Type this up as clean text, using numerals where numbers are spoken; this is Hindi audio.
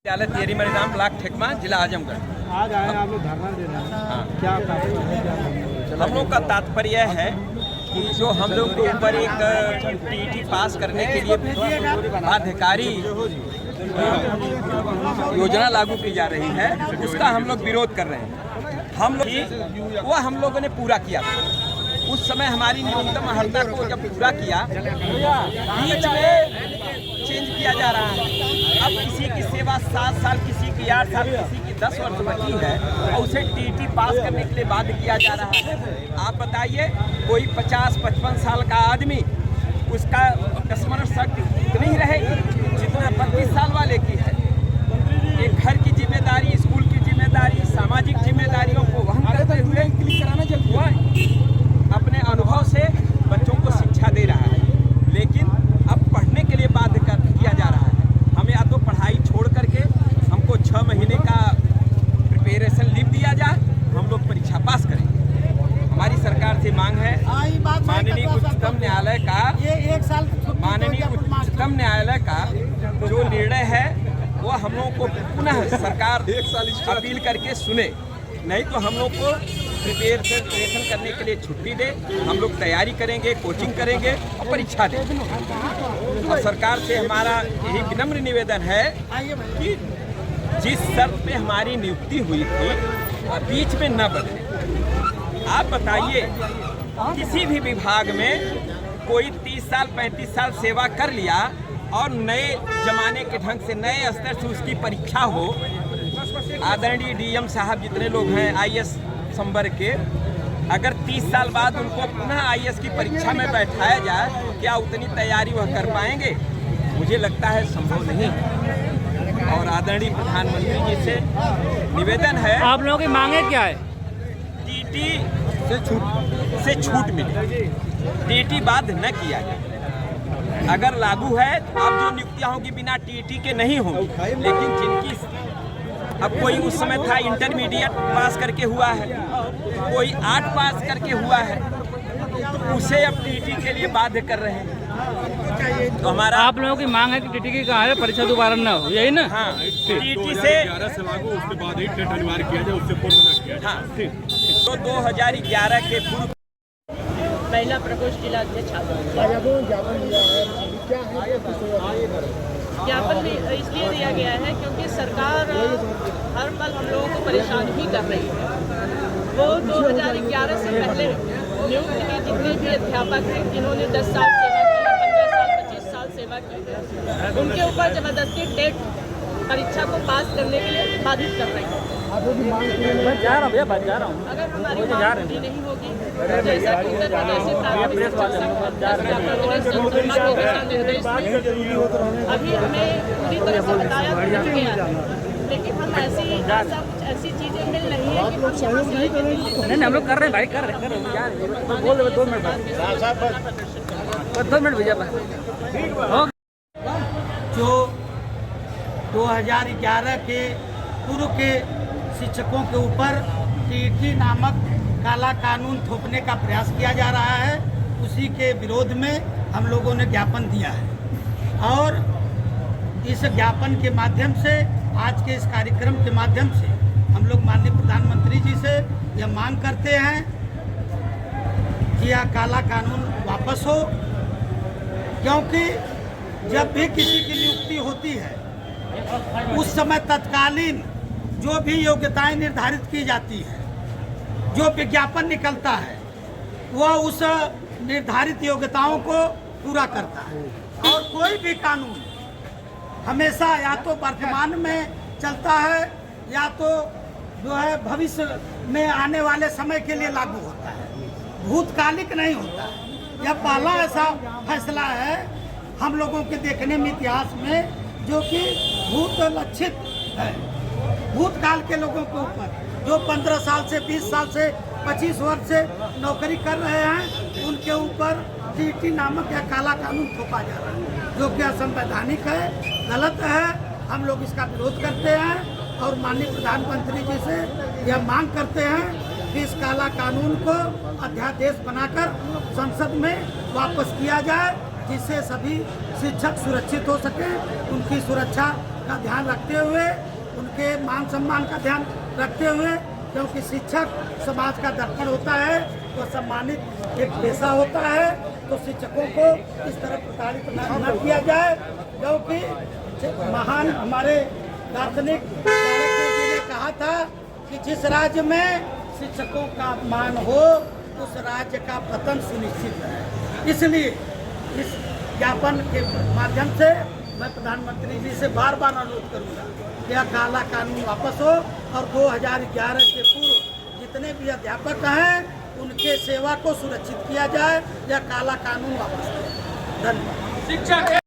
विद्यालय तियरी मरीराम ब्लॉक ठेकमा जिला आजमगढ़। आज आए आप लोग धरना दे रहे हैं। हाँ, क्या हम लोग का तात्पर्य है कि जो हम लोग के ऊपर एक टीटी पास करने के लिए बाध्यकारी योजना लागू की जा रही है, उसका हम लोग विरोध कर रहे हैं। हम लोगों ने पूरा किया था। उस समय हमारी न्यूनतम अर्हता को जब पूरा किया, बीच में चेंज किया जा रहा है। अब किसी की सेवा 7 साल, किसी की 8 साल, किसी की 10 वर्ष बची है और उसे टीटी पास करने के लिए बाध्य किया जा रहा है। आप बताइए, कोई 50-55 साल का आदमी, उसका स्मरण शक्ति इतनी रहेगी जितना 32 साल वाले की है। एक घर की जिम्मेदारी, स्कूल की जिम्मेदारी, सामाजिक जिम्मेदारियों को वहन करते हुए अपने अनुभव से बच्चों को शिक्षा दे रहा है, लेकिन अब पढ़ने के लिए बाध्य किया जा रहा है। हमें या तो पढ़ाई छोड़ करके हमको 6 महीने का प्रिपरेशन लीव दिया जाए, हम लोग परीक्षा पास करेंगे। हमारी सरकार से मांग है, माननीय उच्चतम न्यायालय का जो निर्णय है वो हम लोगों को पुनः सरकार अपील करके सुने, नहीं तो हम लोग को प्रिपरेशन करने के लिए छुट्टी दे। हम लोग तैयारी करेंगे, कोचिंग करेंगे और परीक्षा देंगे। और सरकार से हमारा यही विनम्र निवेदन है कि जिस शर्त पे हमारी नियुक्ति हुई थी बीच में न बदले। आप बताइए, किसी भी विभाग में कोई 30 साल 35 साल सेवा कर लिया और नए जमाने के ढंग से नए स्तर से उसकी परीक्षा हो। आदरणीय डीएम साहब जितने लोग हैं आईएएस संवर्ग के, अगर 30 साल बाद उनको पुनः आईएएस की परीक्षा में बैठाया जाए, क्या उतनी तैयारी वह कर पाएंगे? मुझे लगता है संभव नहीं। और आदरणीय प्रधानमंत्री जी से निवेदन है, आप लोगों की मांगे क्या है? टीटी से छूट मिले, टीटी बाध्य न किया जाए। अगर लागू है तो अब जो नियुक्तियां होंगी बिना टीटी के नहीं होंगी, लेकिन जिनकी अब कोई उस समय था इंटरमीडिएट पास करके हुआ है, कोई 8 पास करके हुआ है, तो उसे अब टीटी के लिए बाध्य कर रहे हैं। तो हमारा आप लोगों की मांग है कि टीटी की कहा है परीक्षा दोबारा न हो, यही ना? हाँ, टीटी से 2011 से लागू, उसके बाद ही टेट अनिवार्य किया जाए, उससे पूर्व न किया जाए। हाँ, तो 2011 के पूर्व महिला प्रकोष्ठ जिला अध्यक्ष ज्ञापन इसलिए दिया गया है क्योंकि सरकार हर पल हम लोगों को परेशान ही कर रही है। वो 2011 से पहले नियुक्त के जितने भी अध्यापक हैं जिन्होंने 10 साल सेवा की, 15 साल 25 साल सेवा की, उनके ऊपर जबरदस्ती टेट परीक्षा को पास करने के लिए बाधित कर रही है। अगर हमारी मांग पूरी नहीं होगी, जैसा कि उत्तर प्रदेश से प्राप्त निर्देश अभी हमें पूरी तरह से बताया गया है, लेकिन हम ऐसी चीजें मिल रही है कि नहीं, हम लोग कर रहे हैं भाई, कर रहे हैं। बोल दो 2 मिनट भैया। जो 2011 के पूर्व के शिक्षकों के ऊपर टीटी नामक काला कानून थोपने का प्रयास किया जा रहा है, उसी के विरोध में हम लोगों ने ज्ञापन दिया है। और इस ज्ञापन के माध्यम से, आज के इस कार्यक्रम के माध्यम से हम लोग माननीय प्रधानमंत्री जी से यह मांग करते हैं कि यह काला कानून वापस हो, क्योंकि जब भी किसी की नियुक्ति होती है उस समय तत्कालीन जो भी योग्यताएं निर्धारित की जाती है, जो विज्ञापन निकलता है, वह उस निर्धारित योग्यताओं को पूरा करता है। और कोई भी कानून हमेशा या तो वर्तमान में चलता है या तो जो है भविष्य में आने वाले समय के लिए लागू होता है, भूतकालिक नहीं होता है। यह पहला ऐसा फैसला है हम लोगों के देखने में इतिहास में जो कि भूत लक्षित है। भूतकाल के लोगों के ऊपर जो 15 साल से 20 साल से 25 वर्ष से नौकरी कर रहे हैं, उनके ऊपर टीटी नामक या काला कानून थोपा जा रहा है, जो कि असंवैधानिक है, गलत है। हम लोग इसका विरोध करते हैं और माननीय प्रधानमंत्री जी से यह मांग करते हैं कि इस काला कानून को अध्यादेश बनाकर संसद में वापस किया जाए, जिससे सभी शिक्षक सुरक्षित हो सकें, उनकी सुरक्षा का ध्यान रखते हुए, उनके मान सम्मान का ध्यान रखते हुए, क्योंकि शिक्षक समाज का दर्पण होता है, तो सम्मानित एक पेशा होता है, तो शिक्षकों को इस तरह प्रताड़ित न किया जाए। क्योंकि महान हमारे दार्शनिक चाणक्य जी ने कहा था कि जिस राज्य में शिक्षकों का अपमान हो उस राज्य का पतन सुनिश्चित है। इसलिए इस ज्ञापन के माध्यम से मैं प्रधानमंत्री जी से बार बार अनुरोध करूंगा कि यह काला कानून वापस हो और 2011 के पूर्व जितने भी अध्यापक हैं उनके सेवा को सुरक्षित किया जाए, यह काला कानून वापस हो। धन्यवाद।